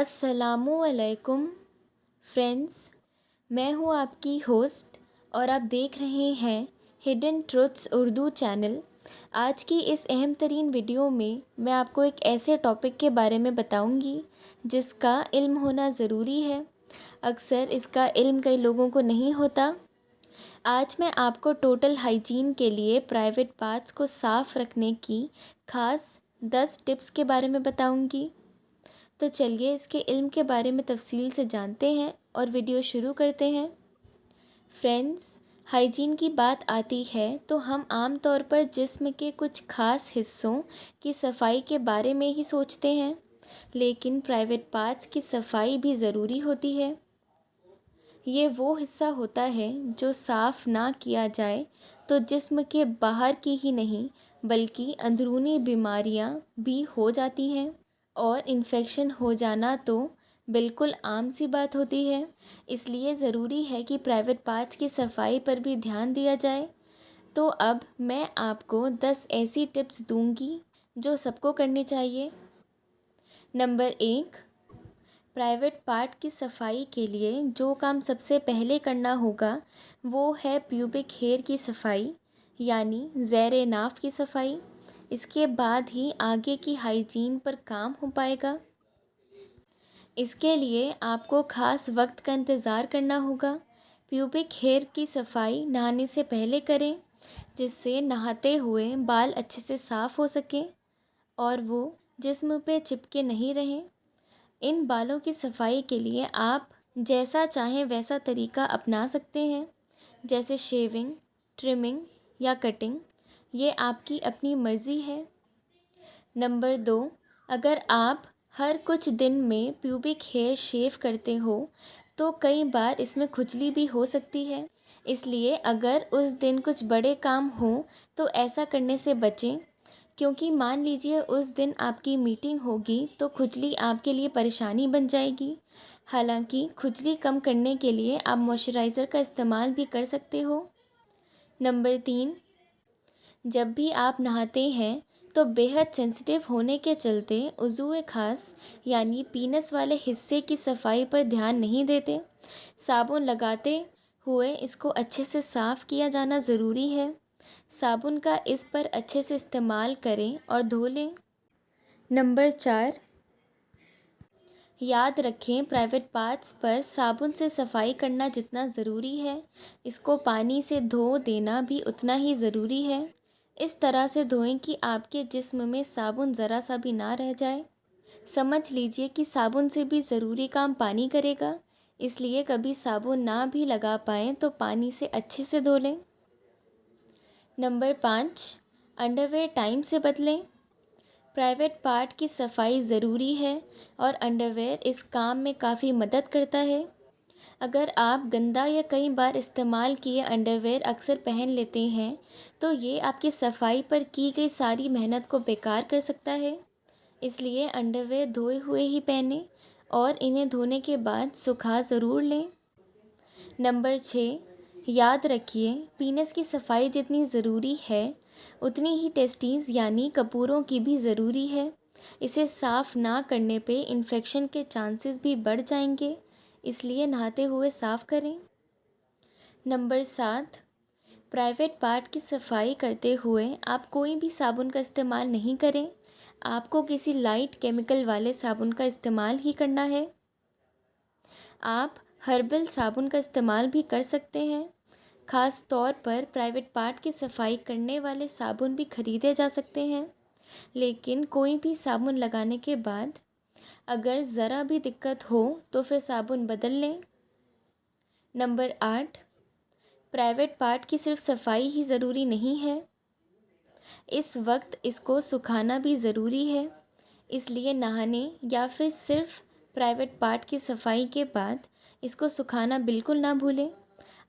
अस्सलामुअलैकुम फ्रेंड्स, मैं हूँ आपकी होस्ट और आप देख रहे हैं हिडन ट्रुथ्स उर्दू चैनल। आज की इस अहम तरीन वीडियो में मैं आपको एक ऐसे टॉपिक के बारे में बताऊंगी जिसका इल्म होना ज़रूरी है। अक्सर इसका इल्म कई लोगों को नहीं होता। आज मैं आपको टोटल हाइजीन के लिए प्राइवेट पार्ट्स को साफ़ रखने की ख़ास 10 टिप्स के बारे में बताऊंगी। तो चलिए इसके इल्म के बारे में तफसील से जानते हैं और वीडियो शुरू करते हैं। फ्रेंड्स, हाइजीन की बात आती है तो हम आम तौर पर जिस्म के कुछ ख़ास हिस्सों की सफाई के बारे में ही सोचते हैं, लेकिन प्राइवेट पार्ट्स की सफाई भी ज़रूरी होती है। ये वो हिस्सा होता है जो साफ़ ना किया जाए तो जिस्म के बाहर की ही नहीं बल्कि अंदरूनी बीमारियां भी हो जाती हैं और इन्फेक्शन हो जाना तो बिल्कुल आम सी बात होती है। इसलिए ज़रूरी है कि प्राइवेट पार्ट्स की सफाई पर भी ध्यान दिया जाए। तो अब मैं आपको 10 ऐसी टिप्स दूंगी जो सबको करनी चाहिए। नंबर 1, प्राइवेट पार्ट की सफाई के लिए जो काम सबसे पहले करना होगा वो है प्यूबिक हेयर की सफाई, यानी ज़ैर नाफ की सफाई। इसके बाद ही आगे की हाइजीन पर काम हो पाएगा। इसके लिए आपको ख़ास वक्त का इंतज़ार करना होगा। प्यूबिक हेयर की सफाई नहाने से पहले करें, जिससे नहाते हुए बाल अच्छे से साफ़ हो सकें और वो जिस्म पे चिपके नहीं रहें। इन बालों की सफाई के लिए आप जैसा चाहें वैसा तरीका अपना सकते हैं, जैसे शेविंग, ट्रिमिंग या कटिंग। ये आपकी अपनी मर्ज़ी है। नंबर 2, अगर आप हर कुछ दिन में प्यूबिक हेयर शेव करते हो तो कई बार इसमें खुजली भी हो सकती है। इसलिए अगर उस दिन कुछ बड़े काम हो तो ऐसा करने से बचें, क्योंकि मान लीजिए उस दिन आपकी मीटिंग होगी तो खुजली आपके लिए परेशानी बन जाएगी। हालांकि खुजली कम करने के लिए आप मॉइस्चराइज़र का इस्तेमाल भी कर सकते हो। नंबर 3, जब भी आप नहाते हैं तो बेहद सेंसिटिव होने के चलते उज़ूए ख़ास यानी पीनस वाले हिस्से की सफाई पर ध्यान नहीं देते। साबुन लगाते हुए इसको अच्छे से साफ़ किया जाना ज़रूरी है। साबुन का इस पर अच्छे से इस्तेमाल करें और धो लें। नंबर 4, याद रखें प्राइवेट पार्ट्स पर साबुन से सफाई करना जितना ज़रूरी है, इसको पानी से धो देना भी उतना ही ज़रूरी है। इस तरह से धोएं कि आपके जिस्म में साबुन ज़रा सा भी ना रह जाए। समझ लीजिए कि साबुन से भी ज़रूरी काम पानी करेगा, इसलिए कभी साबुन ना भी लगा पाएँ तो पानी से अच्छे से धो लें। नंबर 5, अंडरवेयर टाइम से बदलें। प्राइवेट पार्ट की सफाई ज़रूरी है और अंडरवेयर इस काम में काफ़ी मदद करता है। अगर आप गंदा या कई बार इस्तेमाल किए अंडरवेयर अक्सर पहन लेते हैं तो ये आपकी सफाई पर की गई सारी मेहनत को बेकार कर सकता है। इसलिए अंडरवेयर धोए हुए ही पहनें और इन्हें धोने के बाद सुखा ज़रूर लें। नंबर 6, याद रखिए पीनस की सफाई जितनी ज़रूरी है उतनी ही टेस्टीज़ यानी कपूरों की भी ज़रूरी है। इसे साफ़ ना करने पे इन्फेक्शन के चांसेस भी बढ़ जाएंगे, इसलिए नहाते हुए साफ़ करें। नंबर 7, प्राइवेट पार्ट की सफाई करते हुए आप कोई भी साबुन का इस्तेमाल नहीं करें। आपको किसी लाइट केमिकल वाले साबुन का इस्तेमाल ही करना है। आप हर्बल साबुन का इस्तेमाल भी कर सकते हैं। ख़ास तौर पर प्राइवेट पार्ट की सफाई करने वाले साबुन भी ख़रीदे जा सकते हैं, लेकिन कोई भी साबुन लगाने के बाद अगर ज़रा भी दिक्कत हो तो फिर साबुन बदल लें। नंबर 8, प्राइवेट पार्ट की सिर्फ सफाई ही ज़रूरी नहीं है, इस वक्त इसको सुखाना भी ज़रूरी है। इसलिए नहाने या फिर सिर्फ प्राइवेट पार्ट की सफाई के बाद इसको सुखाना बिल्कुल ना भूलें।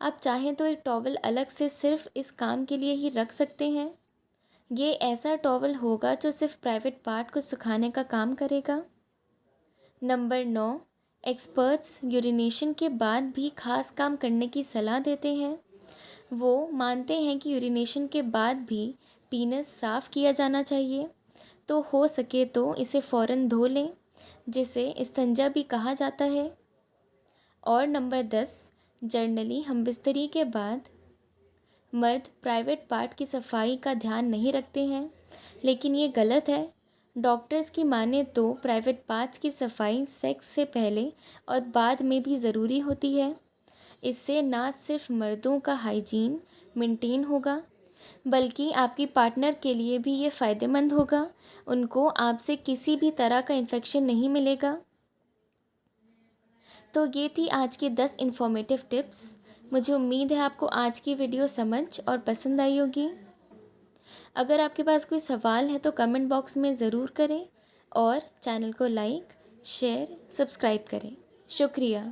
आप चाहें तो एक टॉवल अलग से सिर्फ इस काम के लिए ही रख सकते हैं। ये ऐसा टॉवल होगा जो सिर्फ प्राइवेट पार्ट को सुखाने का काम करेगा। नंबर 9, एक्सपर्ट्स यूरिनेशन के बाद भी ख़ास काम करने की सलाह देते हैं। वो मानते हैं कि यूरिनेशन के बाद भी पीनस साफ़ किया जाना चाहिए, तो हो सके तो इसे फ़ौरन धो लें। जिसे इस्तंजा भी कहा जाता है। और नंबर 10, जनरली हम बिस्तरी के बाद मर्द प्राइवेट पार्ट की सफाई का ध्यान नहीं रखते हैं, लेकिन ये गलत है। डॉक्टर्स की माने तो प्राइवेट पार्ट्स की सफाई सेक्स से पहले और बाद में भी ज़रूरी होती है। इससे ना सिर्फ मर्दों का हाइजीन मेंटेन होगा, बल्कि आपकी पार्टनर के लिए भी ये फ़ायदेमंद होगा। उनको आपसे किसी भी तरह का इन्फेक्शन नहीं मिलेगा। तो ये थी आज की 10 इन्फॉर्मेटिव टिप्स। मुझे उम्मीद है आपको आज की वीडियो समझ और पसंद आई होगी। अगर आपके पास कोई सवाल है तो कमेंट बॉक्स में ज़रूर करें और चैनल को लाइक, शेयर, सब्सक्राइब करें। शुक्रिया।